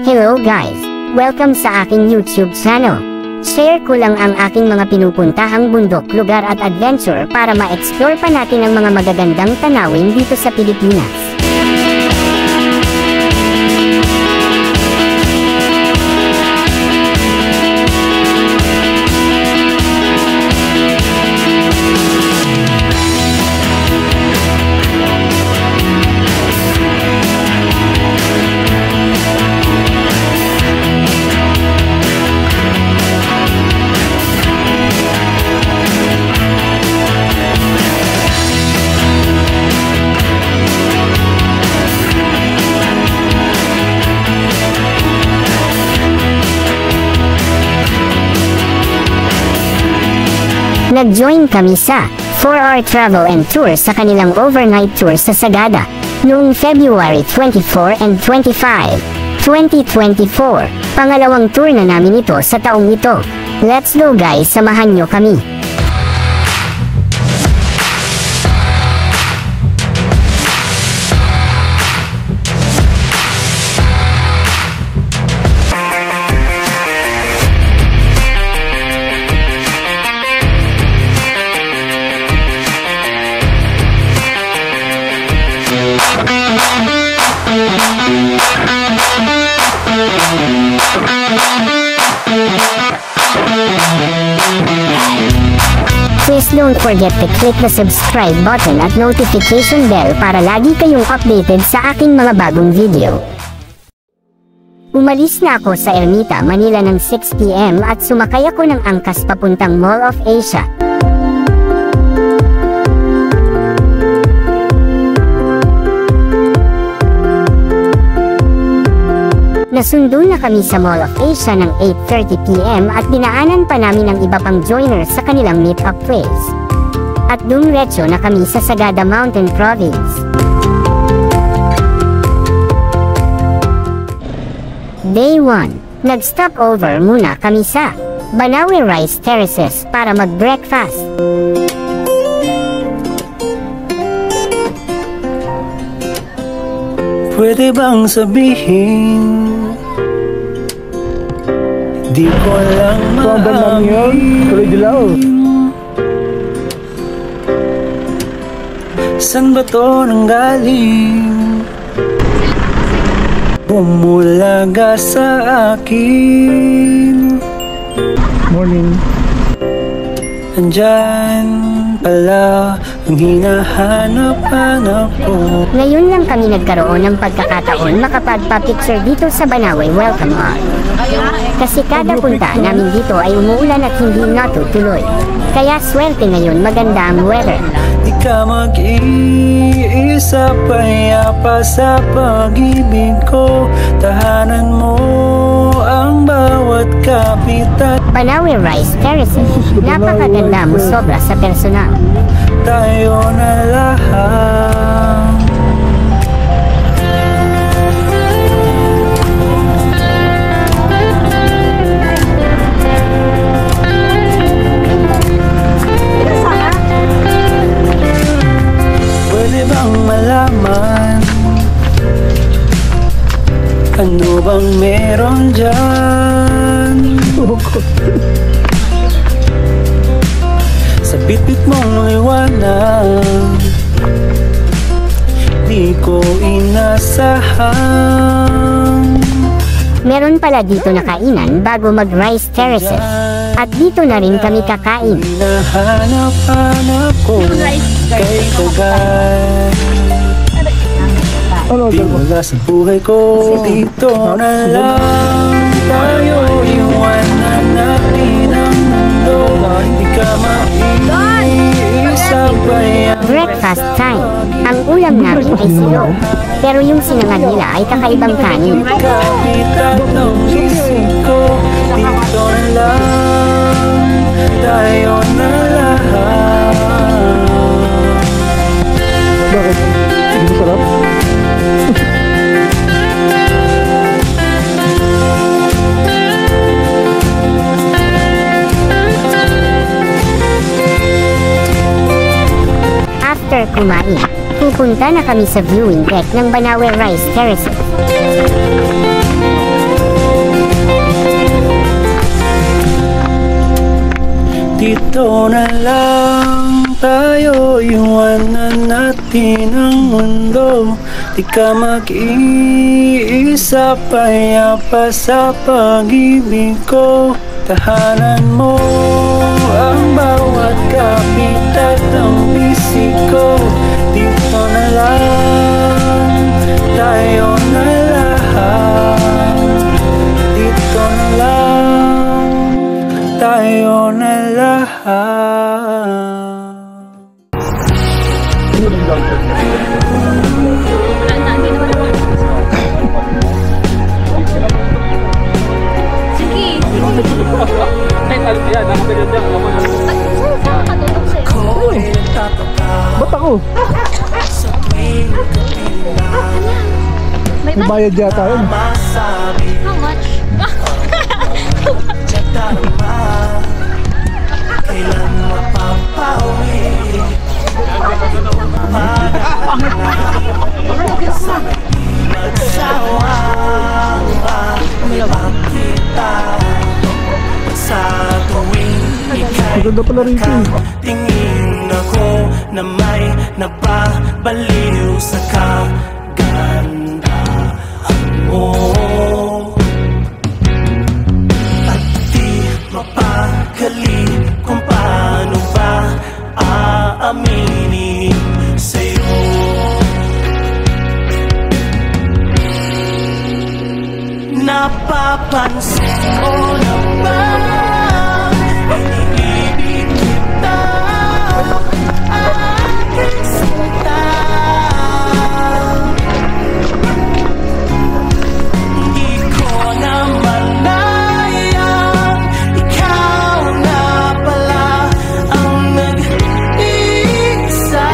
Hello guys! Welcome sa aking YouTube channel. Share ko lang ang aking mga pinupuntahang bundok, lugar at adventure para ma-explore pa natin ang mga magagandang tanawin dito sa Pilipinas. Nag-join kami sa 4-hour travel and tour sa kanilang overnight tour sa Sagada noong February 24 and 25, 2024. Pangalawang tour na namin ito sa taong ito. Let's go guys, samahan nyo kami. Please don't forget to click the subscribe button at notification bell para lagi kayong updated sa aking mga bagong video. Umalis na ako sa Ermita, Manila ng 6 PM at sumakay ako ng angkas papuntang Mall of Asia. Nasundo na kami sa Mall of Asia ng 8:30 PM at dinaanan pa namin ang iba pang joiners sa kanilang meet-up place. At dumiretso na kami sa Sagada Mountain Province. Day 1, nag-stop over muna kami sa Banawe Rice Terraces para mag-breakfast. Pwede bang sabihin, di ko lang maamin, san ba to nanggaling? Bumulaga sa akin. Morning. Andyan pala ang hinahanap-hanap ko. Ngayon lang kami nagkaroon ng pagkakataon makapagpa-picture dito sa Banawe Welcome Art. Kasi kada punta namin dito ay umuulan at hindi natutuloy. Kaya swerte ngayon, maganda ang weather. Di ka mag-iisa, payapa sa pag-ibig ko. Tahanan mo ang bawat kapitan. Banawe Rice Terraces, napakaganda mo sobra sa personal. Tayo na lahat. Pwede bang malaman ano bang meron dyan? Sa bitbit mong liwanag, di ko inasahan. Meron pala dito na kainan bago mag-Rice Terraces. At dito na rin kami kakain. Hinahanap-hanap ko kay Kagay. Di wala sa buhay ko, dito na lang tayo. Iwanan natin ang mundo. Di ka maiisa pa yan. Breakfast time. Ang ulam namin ay silog. Pero yung sinangag nila ay kakaibang kanin. Kapitan ng isip ko, dito na lang tayo na lahat. Bakit? Hindi sarap? After kumain, pupunta na kami sa viewing deck ng Banawe Rice Terraces. dito na lang tayo, iwanan natin ang mundo. Di ka mag-iisa, payapa sa pag-ibig ko. Tahanan mo ang bawat kapit at ang bisig ko. Dito na lang tayo na lahat. Dito na lang tayo na lahat. Ba't ako? May bayad yata yun. How much? Kailan mapapauwi? Magsawang makita sa tuwing Maganda pala rito. tingin ako na may nababaliw sa kagandahan mo. At di mapakali kung paano ba aaminin sa'yo. Napapansin ko na ba iniibig kita, aking sinta. Di ko na malayang ikaw na pala ang nag-iisa.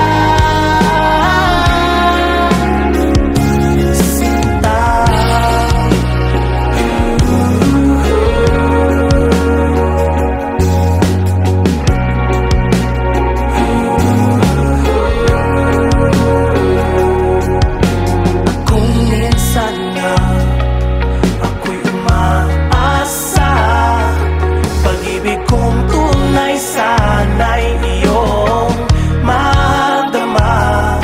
Sinta. Kung minsan nga ako'y umaasa, pag-ibig kong tunay sana'y iyong madama.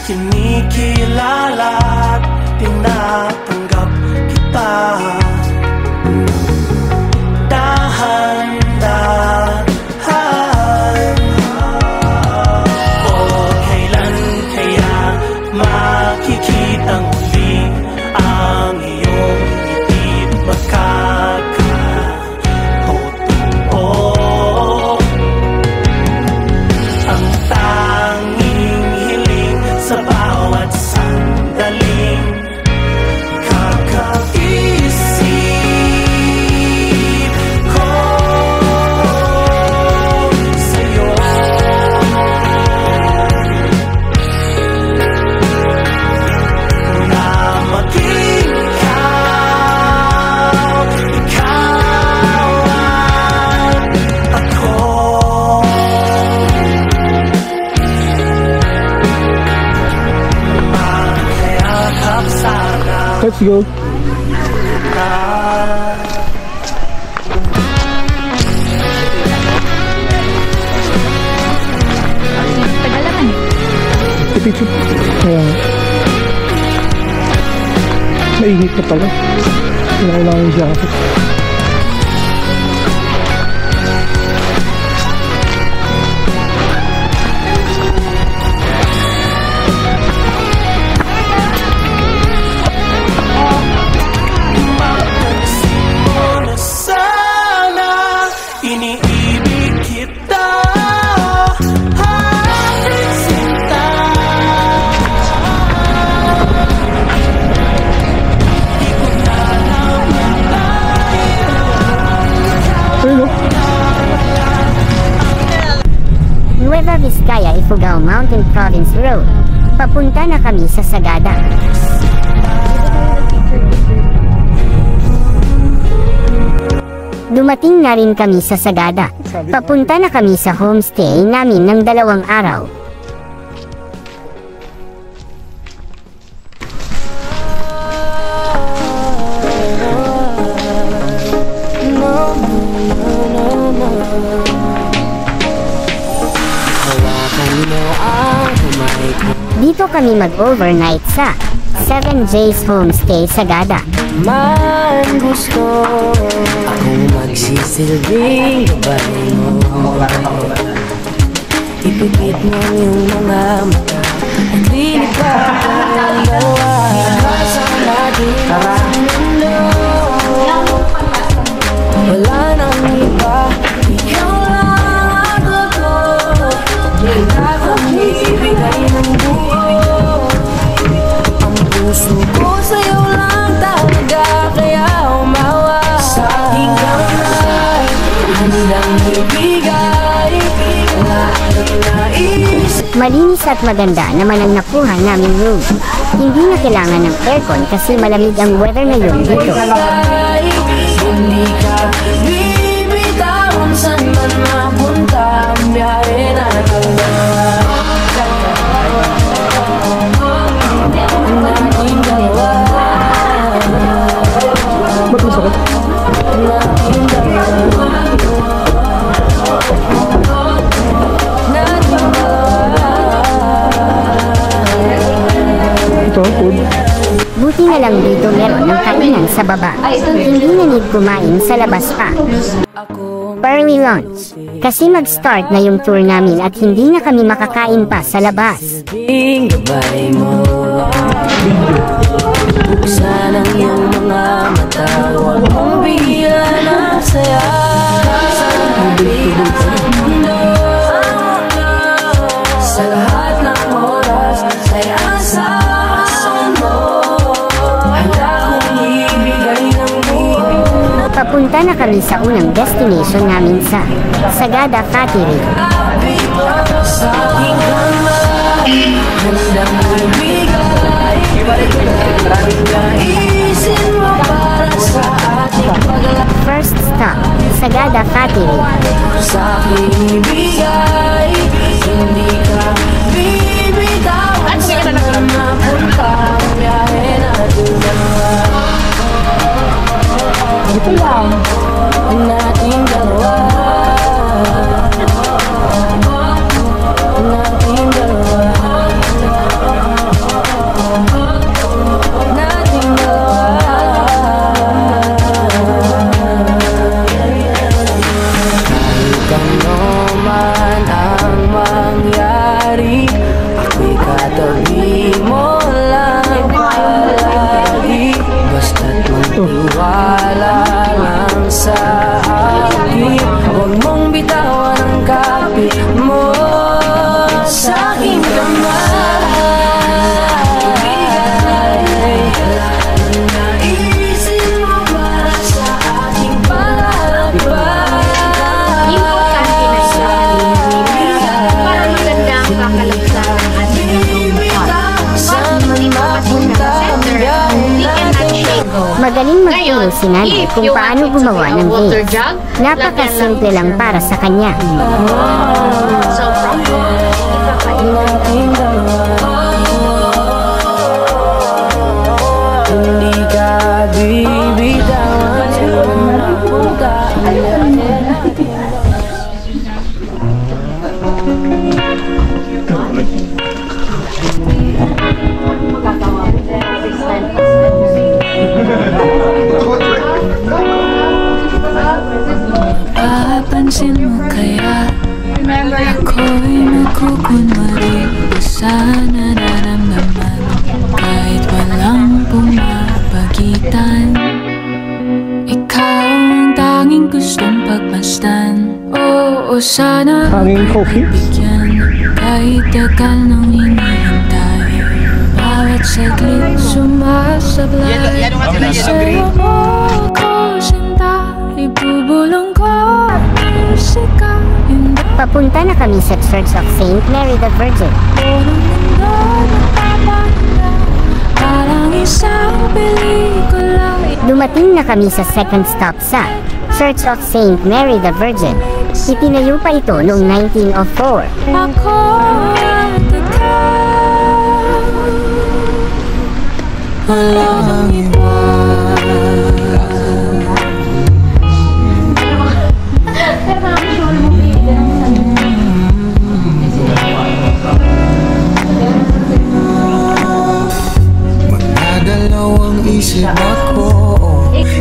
Kinikilala at tinatanggap kita. Dahan-dahan. O kailan kaya makikitang muli ang iyong ngiti magkakatotoo? Ang tanging hiling sa bawat sandaling kakaisip ko sa'yo. Na maging ikaw at ako. Makayakap sana Let's go. Tagal naman eh. Tipid. Kaya mainit na pala. Kailangan yung jacket. Mapansin mo na sana iniibig kita, aking sinta. Di ko na Ayun o. Nueva Vizcaya, Ifugao Mountain Province Road. Papunta na kami sa Sagada. Dumating na rin kami sa Sagada. Papunta na kami sa homestay namin ng 2 araw. Dito kami mag-overnight sa 7J's Homestay Sagada. Man gusto akong magsisilbing gabay mo. Ipipit mo yung mga mata at lilipad ang dalawa. Ikasang natin ang mundo, wala nang iba, ikaw lang ako. Handa kong ibigay ng buo, ang puso ko sa'yo lang talaga, kaya umawa sa aking kamay. Handang ibigay lahat ng nais. Malinis at maganda naman ang nakuha naming room. Hindi na kailangan ng aircon kasi malamig ang weather ngayon dito. Hindi ka bibitawan, saan man mapunta ang biyahe natin. Ang ating dalawa, Ba't masakit? ang ating dalawa, nating dalawa. Ito, food. Buti na lang dito meron ng kainan sa baba. Hindi na need kumain sa labas pa. Early lunch. Kasi mag-start na yung tour namin at hindi na kami makakain pa sa labas. Ang gabay mo, buksan ang iyong mga mata, huwag mong bigyan ang saya. Sa labing ng mundo, sa lahat ng oras ay asahan mo. Handa kong ibigay ng buo. Papunta na kami sa unang destination namin sa Sagada Fatiri. Lapit mo sa aking kamay, handang ibigay maraming naisin mo para sa ating paglalakbay. First stop, Sagada Fatiri. Sa aking ibigay, hindi ka bibitawan, saan man mapunta ang biyahe natin dalawa. Ito lang ang ating dalawa, ang ating dalawa, ang ating dalawa. Kahit ano man ang mangyari, ako'y katabi mo lang palagi. Basta't magtiwala lang sa akin, huwag mong bitawan ang kapit mo sa aking kamay. Lahat ng naisin mo para sa ating paglalakbay. Importante na siya. Para maganda ang kakalagsan ng ating Saan man mapunta ang biyahe we cannot shake go. Magaling magturo si Nanay kung paano gumawa ng games. Napakasimple lang para sa kanya. So from ang ating dalawa, hindi ka bibitawan, saan man mapunta ang biyahe natin. Papansin mo kaya ako'y nagkukunwari sa nararamdaman, kahit walang pumapagitan. Ikaw ang tanging gustong pagmasdan. Oo, sana Hanging coffee? bigyan, kahit tagal nang hinihintay. Bawat saglit sumasablay, sa'yo mo ako sinta, ibubulong ko ang musika. Papunta na kami sa Church of St. Mary the Virgin. Buong mundo nagpapahanda, parang isang pelikula. Dumating na kami sa second stop sa Church of St. Mary the Virgin. Itinayo pa ito noong 1904. Ako at ikaw, walang iba.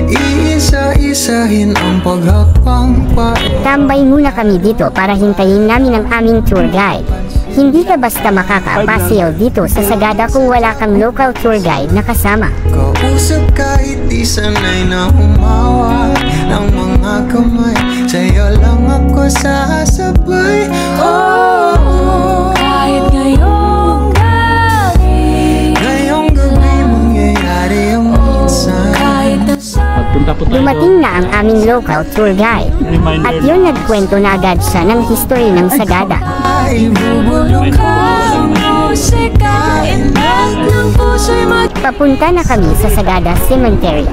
Iisa-isahin ang paghakbang pa. Tambay muna kami dito para hintayin namin ang aming tour guide. Hindi ka basta makakapasyaw dito sa Sagada kung wala kang local tour guide na kasama. Kausap kahit di sanay na humawa ng mga kamay, sa'yo lang ako sasabay. Oh, kahit ngayong gabi mangyayari ang minsan. kahit nasa Punta po tayo. Dumating na ang aming local tour guide. At yun nagkwento na agad siya ng history ng Sagada. ibubulong ka ang musika, inak ng puso'y Papunta na kami sa Sagada Cemetery.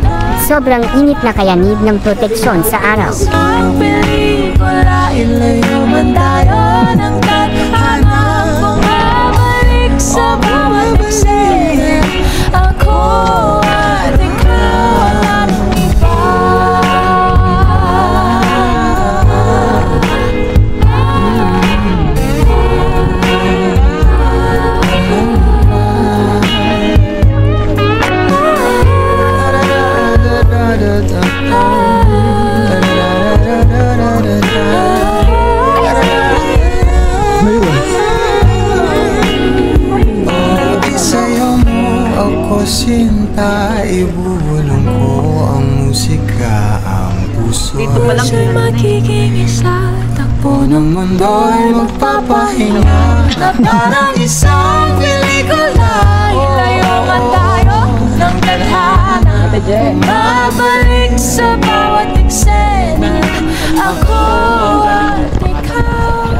Sobrang init na kaya need ng proteksyon sa araw. Ang pelikula, ilayo man tayo ng tadhana. Bumabalik sa bawat eksena, ako at ikaw at ang iba. Isayaw mo ako sinta, ibubulong ko ang musika, ang puso Siya'y magiging isa, takbo ng ng mundo ay magpapahinga. na parang isang pelikula. Ilayo man tayo ng tadhana. Bumabalik sa bawat eksena, ako at ikaw.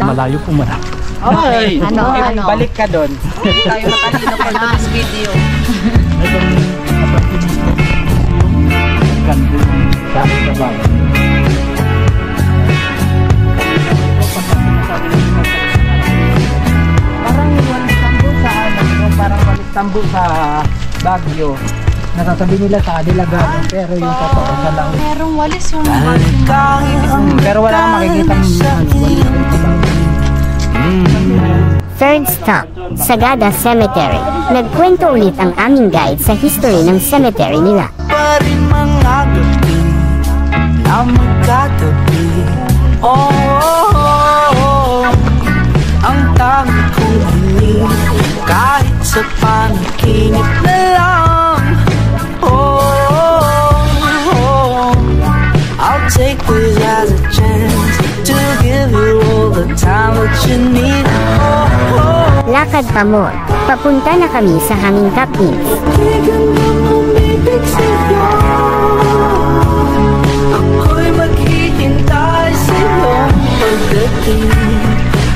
Malayo po man. Ay, Ano? balik ka doon. Tayo matalino for this video. Ganda yung sa akin sa bago. Parang walis tambo sa ano, parang walis tambo sa Baguio. Nasasabi nila sa Delagan, pero yung totoo sa lang. Merong walis yung Pero wala kang makikita Third stop, Sagada Cemetery. Nagkwento ulit ang aming guide sa history ng cemetery nila. Pa rin mga gabi na magkatabi. Oh, ang tangi kong hiling kahit sa panaginip na lang. Oh, I'll take this as a chance to give you all the time that you need. Lakad pa more. Papunta na kami sa Hanging Captains. Ako'y maghihintay sa iyong pagdating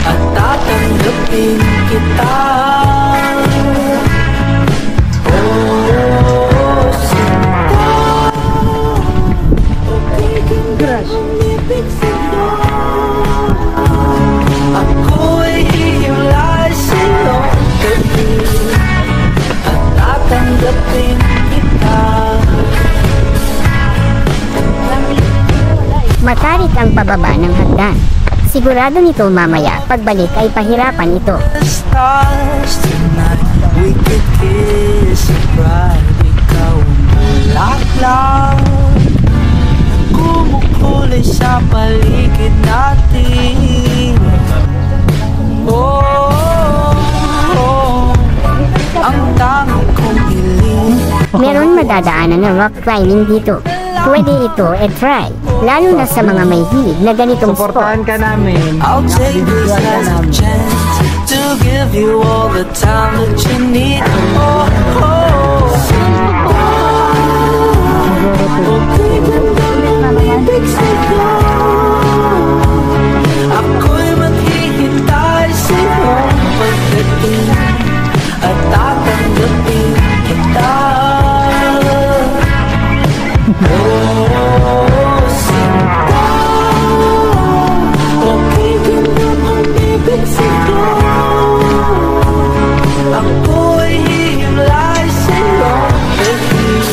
at tatanggapin kita. Oh, sinta, umibig sa'yo. Ako'y hihimlay sa iyong dating at tatanggapin kita. Matarik ang pababa ng hagdan. Sigurado nito mamaya pagbalik ay pahirapan ito. The stars tonight, we could kiss it right. Ikaw ang bulaklak, kumukulay sa paligid natin. Oh, ang tangi kong hiling. Meron madadaanan na rock climbing dito. Pwede ito e-try, lalo na sa mga may hilig na ganitong sport. Suportahan ka namin. I'll take this as a chance to give you all the time that you need. Oh, ako'y maghihintay sa iyong pagdating at tatanggapin kita. Oh, sinta, okay ganda ang bibig sa'yo. Ako'y hihimlay sa iyong pagdating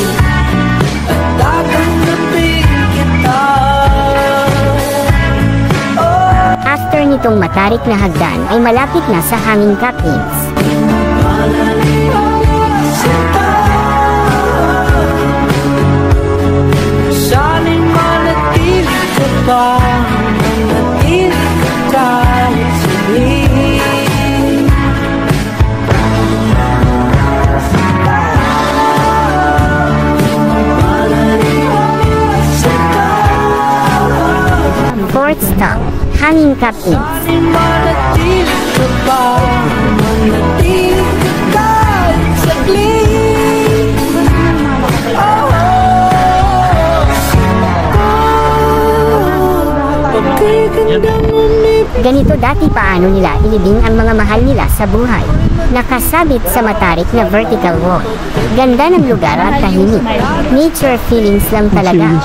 at tatanggapin kita. After nitong matarik na hagdan ay malapit na sa Hanging Captains. Short Stop, Hanging Captains. Manatili ka ba? Manatili ka kahit saglit. Pagkikandang umibig. Ganito dati paano nila ilibing ang mga mahal nila sa buhay. Nakasabit sa matarik na vertical wall. Ganda ng lugar at tahimik. Nature feelings lang talaga.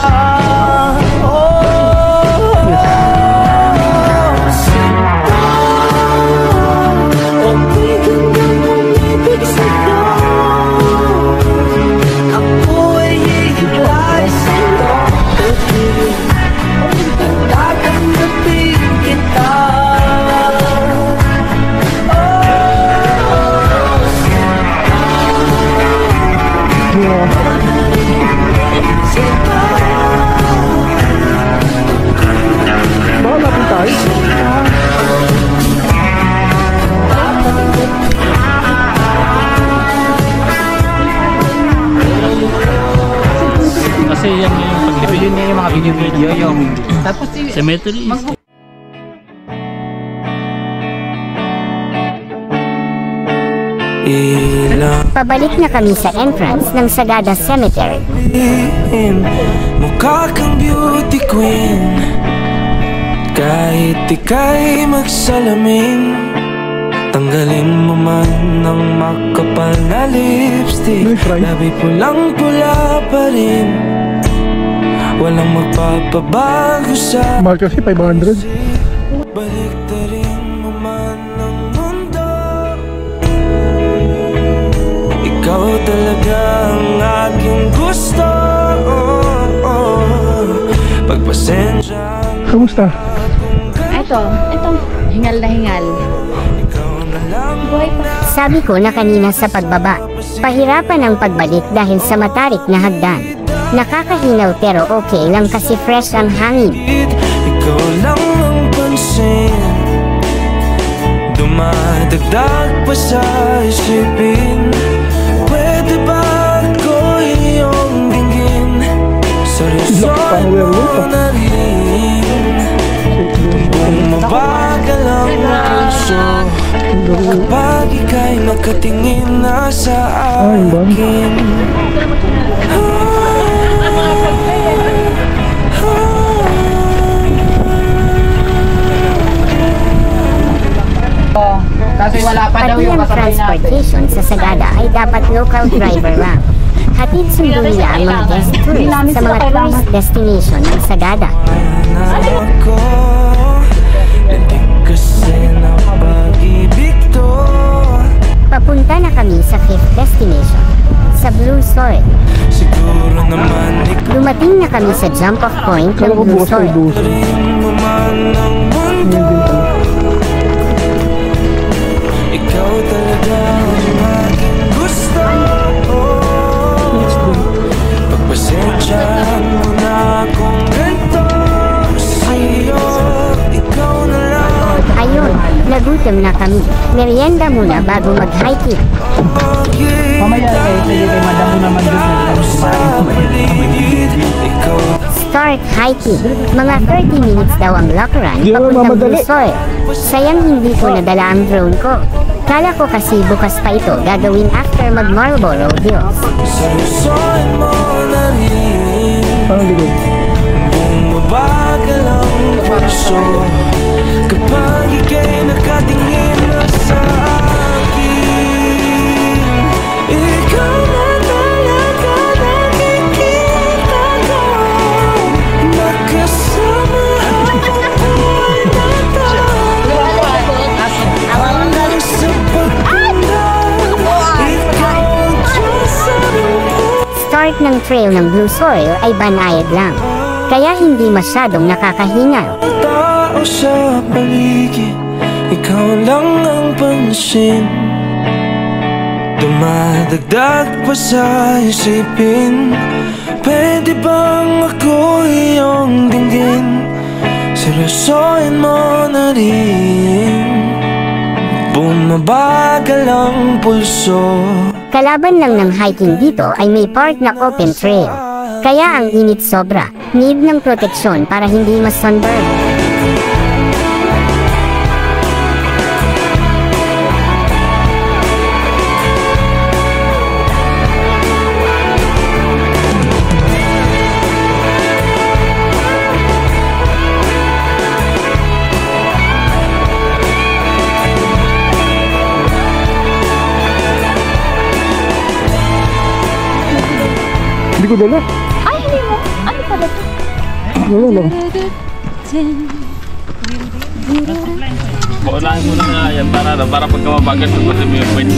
Baka natin tayo. Kasi yan yung paglipid. Yun yung mga video yung tapos Cemetery. Ilang Pabalik na kami sa entrance ng Sagada Cemetery. mukha kang beauty queen. Kahit ika'y magsalamin, tanggalin mo man ng makapal na lipstick. Labi pulang-pula pa rin, walang magpapabago sa Mahal kasi 500. baliktarin mo man ang mundo. Ikaw talaga ang aking gusto. Pagpasensya Kamusta? Ito, hingal na hingal. Buhay pa. Sabi ko na kanina sa pagbaba, pahirapan ang pagbalik dahil sa matarik na hagdan. Nakakahinaw pero okay lang kasi fresh ang hangin. ikaw lang ang pansin, dumadagdag pa sa isipin. Pwede ba ako iyong dinggin? Seryosohin mo na rin. Bumabagal ang puso kapag ika'y nakatingin na sa akin. kasi wala pa daw Pati yung ang kasabay natin. transportation sa Sagada ay dapat local driver lang. Hatid sundo nila ang mga guest tourists sa mga tourist destination ng Sagada. Ako, hindi kasi na pag-ibig to. Papunta na kami sa fifth destination, sa Blue Soil. Siguro naman ikaw Dumating na kami sa jump-off point ng Kala ko Blue bukas ay Soil. dos. rin mo man ang mundo. Ikaw talaga ang aking gusto. Pagpasensyahan mo na kung ganito sa'yo. Ikaw na lang. Ayun, nagutom na kami. Merienda muna bago mag-hiking. Mamaya sige kay madam mo naman doon Sa paligid, ikaw Start hiking. Mga 30 minutes daw ang lock run Di naman papuntang mamadali. Blue Soil. Sayang hindi ko nadala ang drone ko. Kala ko kasi bukas pa ito gagawin after mag-Marlboro Hills. seryosohin mo na rin. Parang likod. Bumabagal ang puso kapag ika'y nakatingin na sa akin. Ikaw na talaga nakikita ko, nakasama ang buhay na to. Hanggang sa pagtanda, ikaw ang Diyos sa buhay. Start ng trail ng Blue Soil ay banayad lang. Kaya hindi masyadong nakakahingal. Tao sa paligid, ikaw lang ang pansin. Dumadagdag pa sa isipin. Pwede bang ako iyong dinggin? Seryosohin mo na rin. Bumabagal ang pulso. Kalaban lang ng hiking dito ay may part na open trail. Kaya ang init sobra. Need ng proteksyon para hindi ma-sunburn. dinala. Ay, hindi mo. Ano pala ito? Wala lang. Paulaan mo na nga yan para pagka mabagal magpasa mo yung point.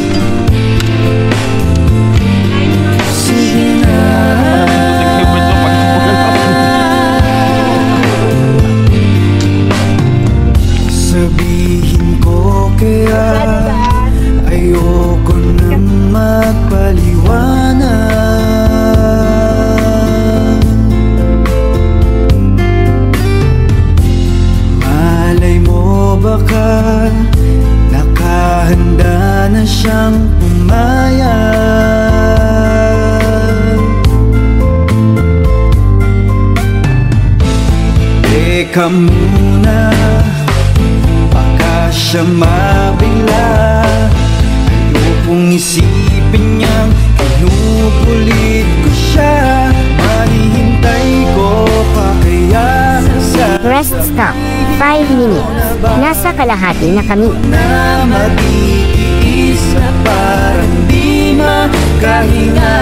Sabihin ko kaya ayoko nang magpaliwanag. Malay mo baka nakahanda na siyang pumayag. Teka muna, baka siya mabigla. Ayokong isipin niyang pinupulit ko siya. Mahihintay ko pa kaya sa Rest stop. 5 minutes. Nasa kalahati na kami. na matitiis na parang di makahinga.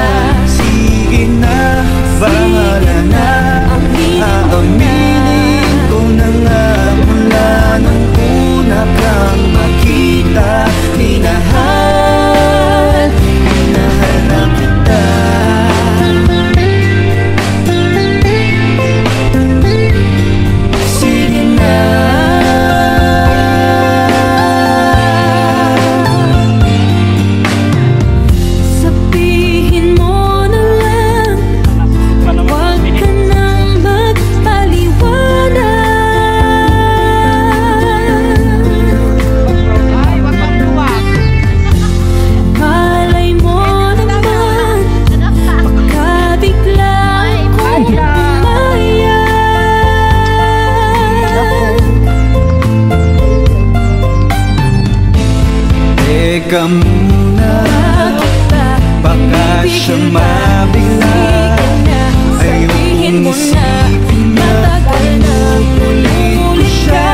Sige na, bahala na. Aaminin ko na nga mula nung una kang makita. Minahal, minahal na kita. Sige na. Sabihin mo na lang, huwag ka nang magpaliwanag. Malay mo naman, baka bigla akong umayag. Teka muna, baka siya mabigla. Ayokong isipin na pinupulit ko siya.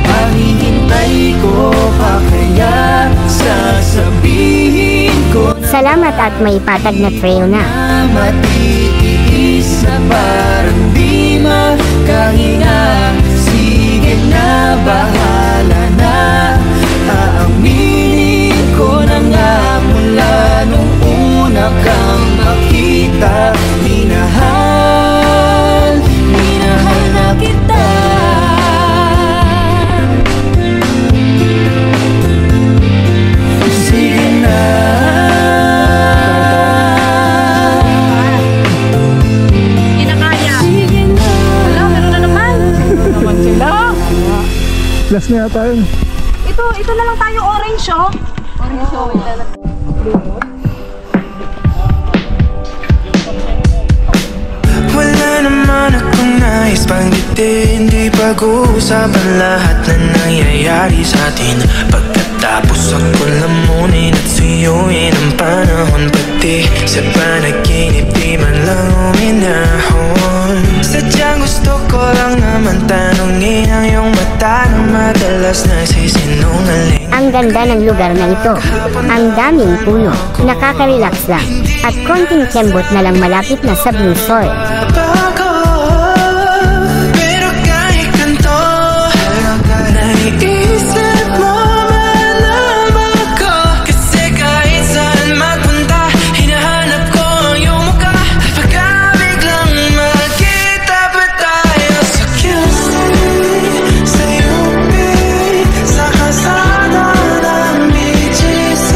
Mahihintay ko pa kaya sasabihin ko Salamat at may patag na trail na. na matitiis na parang di makahinga. Sige na, bahala na. Aaminin ko na nga mula nung una kang makita. Minahal, minahal na kita. Sige na. Hindi na kaya. Sige na. Wala, meron na naman. Naman sila. Last na yata yun. Ito na lang tayo orange, oh. Orange, oh. Wala naman akong nais banggitin. Di pag-uusapan lahat na nangyayari sa atin. Pagkatapos ako lamunin at suyuin ang panahon. Pati sa panaginip di man lang uminahon. Sadyang gusto ko lang naman tanungin ang iyong mata na madalas nagsisinungaling. Ang ganda ng lugar na ito. Ang daming puno. Nakaka-relax lang. At konting kembot na lang malapit na sa Blue Soil. Bago, pero kahit ganito, naiisip mo malam ako. Kasi kahit saan magpunta, hinahanap ko ang iyong mukha. Pagka biglang magkita pa tayo sa QC, sa UP, sa kalsada ng BGC.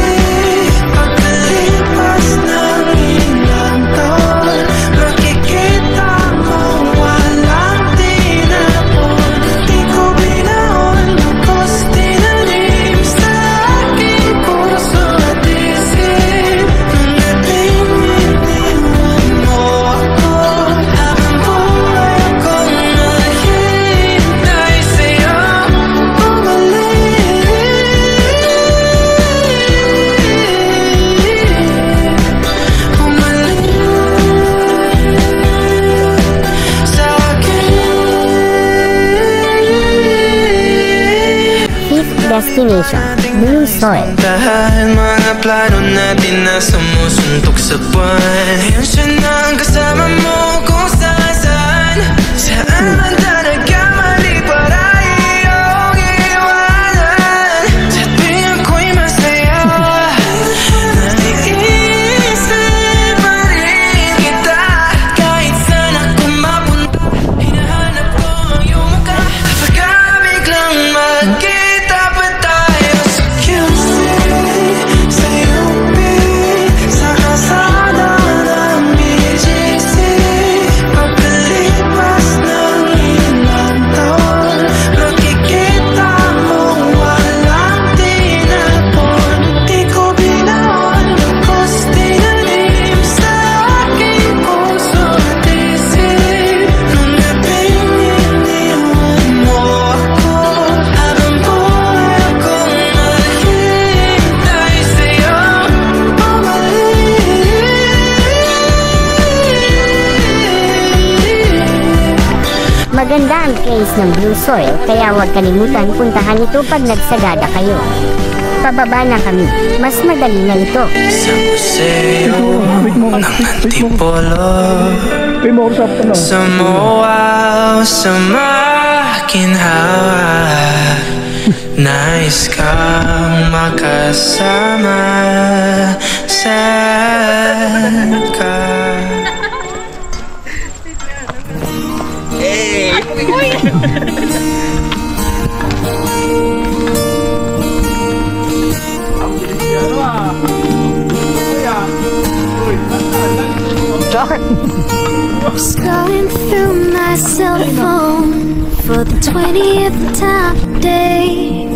Pagkalipas ng ilang taon, makikita kong walang tinapon. Di ko binaon, lubos tinanim sa aking puso at isip. Nung natingin-tingnan mo ako, habang buhay akong naghihintay sa'yo. Bumalik sa akin. Fifth destination, Blue Soil. Puntahan mga plano natin na sumusuntok sa buwan. Ngayon siya na ang kasama mo kung saan saan man talaga mali para iyong iwanan. Sa tuwing ako'y masaya, naiisip pa rin kita. Kahit saan ako mapunta, hinahanap ko ang iyong mukha. Kapag biglang magkita pa tayo sa QC, sa UP, sa kalsada ng BGC. Pagkalipas ng ilang taon, makikita mo walang tinapon. Di ko binaon, lubos tinanim sa aking puso at isip. Nung gabing iniwan mo ako, habang buhay akong naghihintay sa'yo bumalik. Maganda ang case ng Blue Soil, kaya huwag kalimutan puntahan ito pag nagsagada kayo. Pababa na kami, mas madali na ito. Sa museo ng Antipolo, May more shop ka na. sa MOA, sa makinhawa, nais kang makasama sa ka. Scrolling through my cell phone for the 20th time today.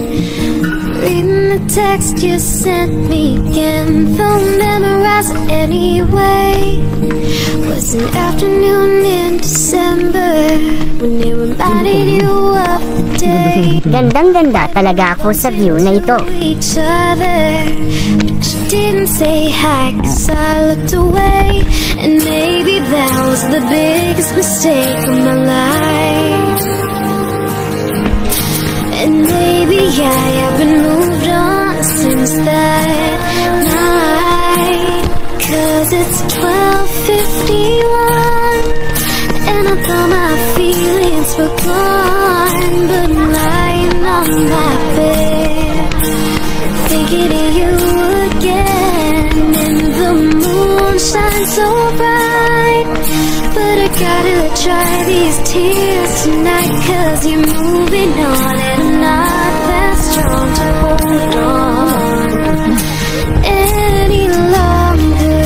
Reading the text you sent me again, though memorize it anyway. Was an afternoon in December when it reminded you of the day. Gandang-ganda talaga ako sa view na ito. Each other, but you didn't say hi 'cause I looked away. And maybe that was the biggest mistake of my life. And maybe I haven't moved on since that night. 'Cause it's 12:51 and I thought my feelings were gone. But I'm lying on my bed, thinking of you again. And the moon shines so bright, but I gotta dry these tears tonight. 'Cause you're moving on and I'm not that strong to hold on any longer.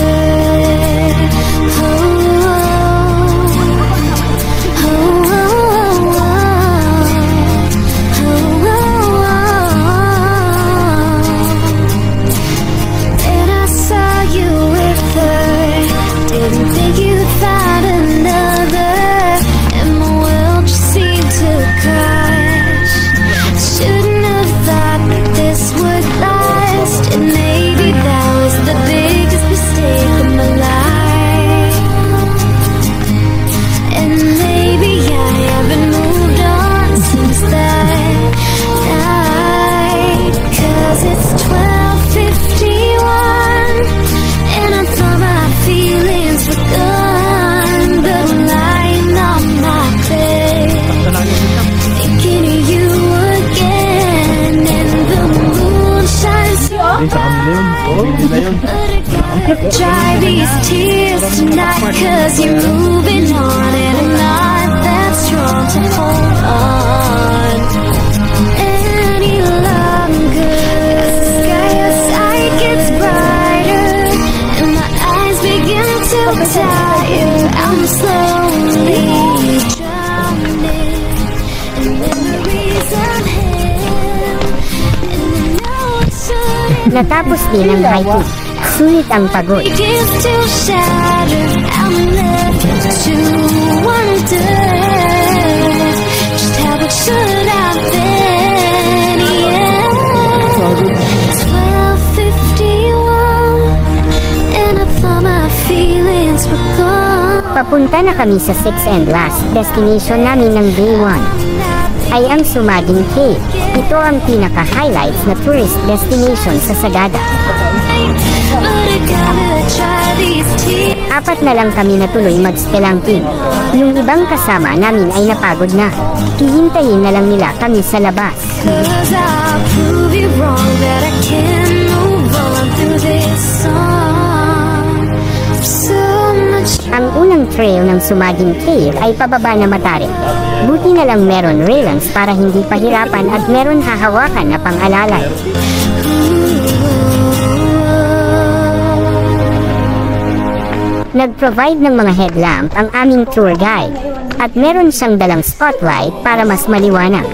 And I saw you with her, didn't think you'd find another, and my world just seemed to crash. Shouldn't have thought that this would last, and maybe that was the biggest mistake of my life. And maybe I haven't moved on since that night. 'Cause it's 12:51 and I thought my feelings were gone. But I'm lying on my bed, thinking of you again. And the moon shines so bright, but I gotta dry these tears tonight. 'Cause you're moving on and I'm not that strong to hold on any longer. The sky outside gets brighter and my eyes begin to tire. I'm slowly drowning in memories of him, and I know it shouldn't. Natapos din ang haiku. Sulit ang pagod. Begins to shatter. I'm left to wonder just how it should have been. Yeah. 12:51 and I thought my feelings were gone. Papunta na kami sa 6th and last destination namin ng day 1. Ay ang Sumaging Cave. Ito ang pinaka-highlights na tourist destination sa Sagada. But I gotta try these tears. Apat na lang kami na tuloy mag-spelunking. Yung ibang kasama namin ay napagod na. Hihintayin na lang nila kami sa labas. 'Cause I'll prove you wrong that I can move on through this song. So much. Ang unang trail ng Sumaging Cave ay pababa na matarik. Buti na lang meron railings para hindi pahirapan at meron hahawakan na pang-alalay. Nag-provide ng mga headlamp ang aming tour guide at meron siyang dalang spotlight para mas maliwanag.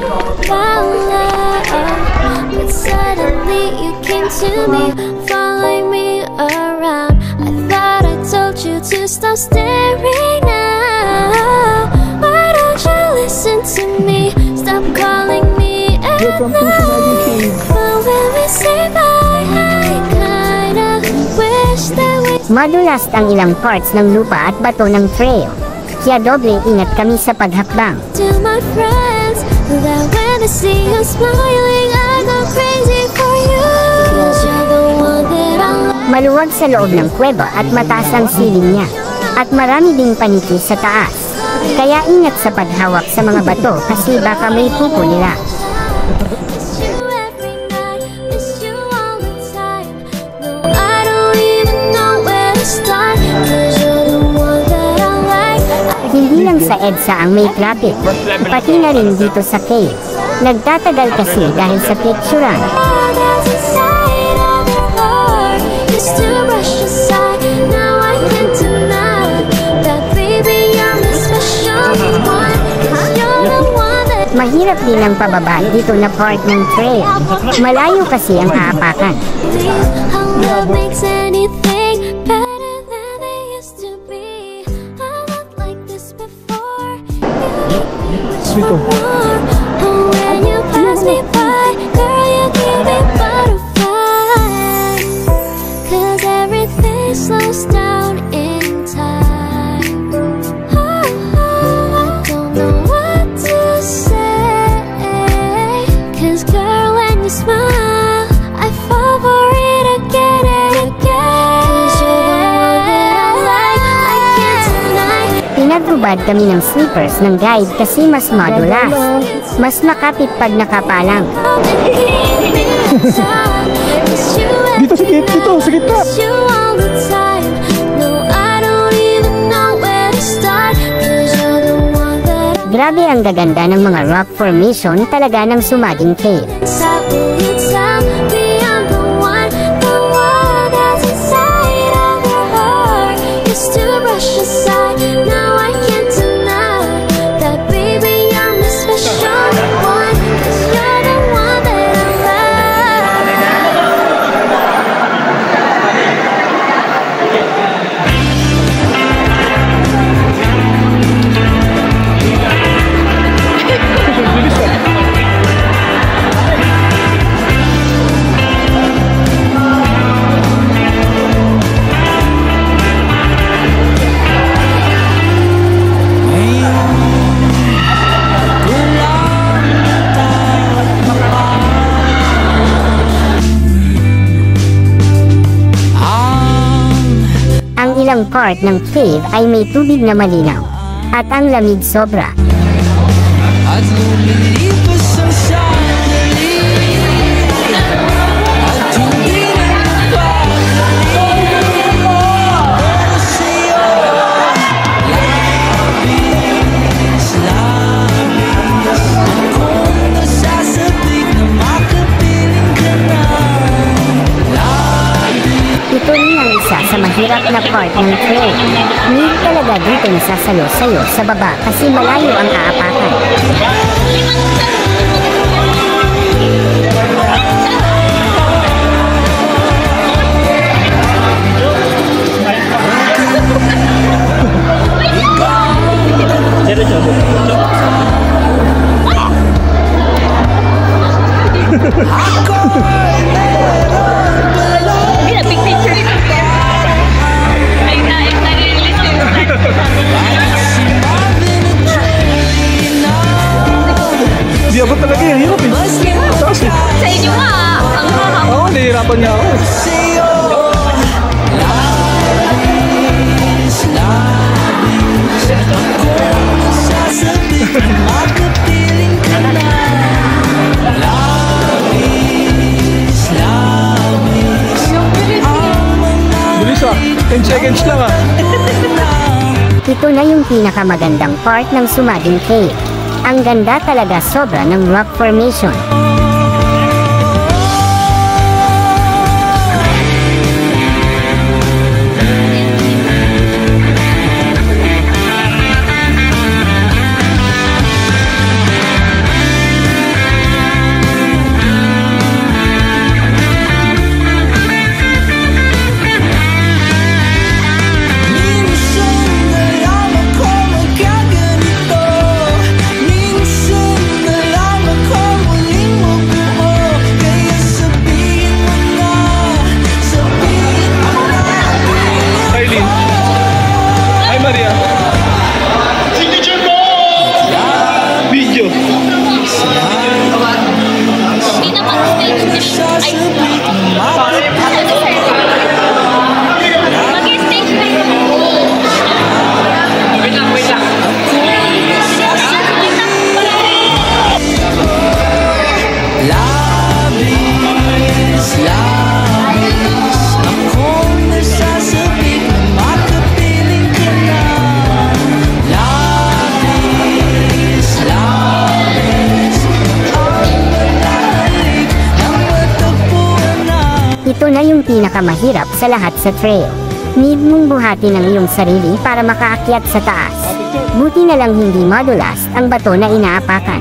But suddenly you came to me, following me around. I thought I told you to stop staring now. Why don't you listen to me? Stop calling me at night. But when we say bye, I kinda wish that we. Madulas ang ilang parts ng lupa at bato ng trail, kaya doble ingat kami sa paghakbang. To my friends, that when I see you smiling, I go crazy for you. 'Cause you're the one that I love. Maluwag sa loob ng kuweba at mataas ang siling niya, at marami ding paniki sa taas. Kaya ingat sa paghawak sa mga bato kasi baka may pupo nila. Miss you every night, miss you all the time. No, I don't even know where to start. 'Cause you're the one that I like. Hindi lang sa EDSA ang may traffic, pati na rin dito sa cave. Nagtatagal kasi dahil sa picturean. That's inside of your heart. Used to brush aside, now I can't deny that, baby, you're my special one. 'Cause you're the one that. Mahirap din ang pababa dito na part ng trail. Malayo kasi ang aapakan. How love makes anything better than they used to be. I'm not like this before. You wish for more. And when you pass me by, girl, you give me butterflies. 'Cause everything slows down in time. Oh, I don't know what to say. 'Cause girl, when you smile, I fall for it again and again. 'Cause you're the one that I like, I can't deny. Pinagubad kami ng slippers ng guide kasi mas madulas. Mas makapit pag nakapalang. Dito sa gitna, dito sa gitna. Miss you all the time. No, I don't even know where to start. 'Cause you're the one that I Grabe ang gaganda ng mga rock formation talaga ng Sumaging Cave. inside. Will you tell me I'm the one that's inside of your heart? Used to brush aside, now I can't deny that, baby, you're my special one. 'Cause you're the one that I love. Ang ilang part ng cave ay may tubig na malinaw, at ang lamig sobra. At lumilipas ang sandali at hindi na napapaliw pero sa'yo labis akong nasasabik na makapiling ka na. Ito rin ang isa sa mahirap na part ng trail. Hindi talaga dito nasasalo sa'yo sa baba kasi malayo ang aapakan. Di 10 seconds lang ah. Ito na yung pinakamagandang part ng Sumaging Cave. Ang ganda talaga sobra ng rock formation. Ito na yung pinakamahirap sa lahat sa trail. Need mong buhatin ang iyong sarili para makaakyat sa taas. Buti na lang hindi madulas ang bato na inaapakan.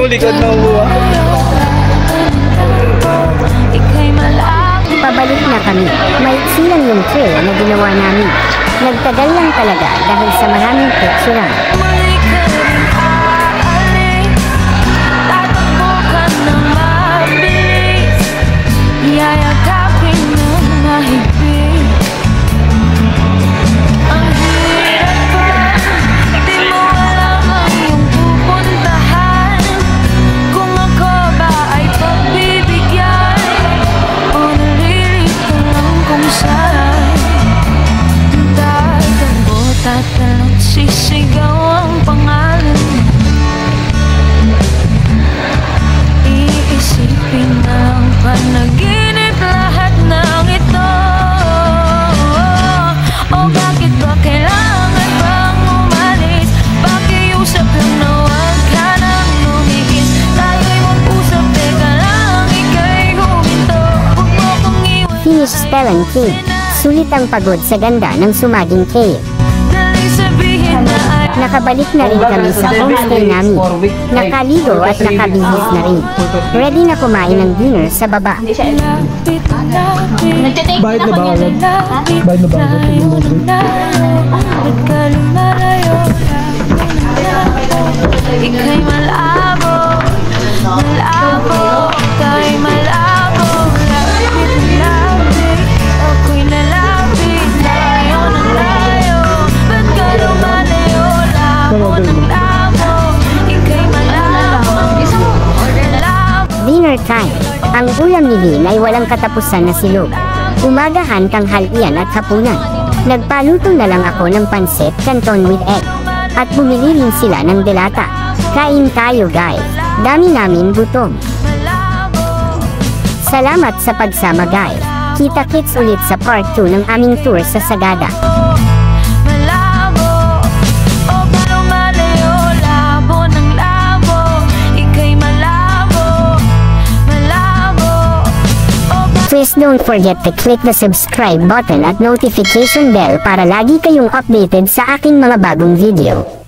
Likod na uwa. Pabalik na kami. Maiksi lang yung trail na ginawa namin. Nagtagal lang talaga dahil sa maraming picture. Sisigaw ang pangalan, iisipin ng panaginip lahat ng ito. O bakit ba kailangan bang umalis? Pakiusap lang na huwag ka nang lumikis. Tayo'y mag-usap, teka lang, ika'y huminto. Huwag mo kong iwan. Finish Spelling Cave. Sulit ang pagod sa ganda ng Sumaging Cave. Nakabalik na rin kami sa homestay namin. Nakaligo at nakabihis na rin. Ready na kumain ng dinner sa baba. Bahit na bawal. Bahit na bawal. Ika'y malabo, malabo, ika'y malabo. Lapit, lapit, ako'y nalapit. Layo ng layo, ba't ka lumalayo? Labo ng labo, ika'y malabo, malabo. Dinner kain. Ang ulam ni Lynn ay walang katapusan na silog. Umagahan, tanghalian at hapunan. Nagpaluto na lang ako ng pansit canton with egg. At bumili rin sila ng delata. Kain tayo guys. Dami namin gutom. Salamat sa pagsama guys. Kita-kits ulit sa part 2 ng aming tour sa Sagada. Please don't forget to click the subscribe button at notification bell para lagi kayong updated sa aking mga bagong video.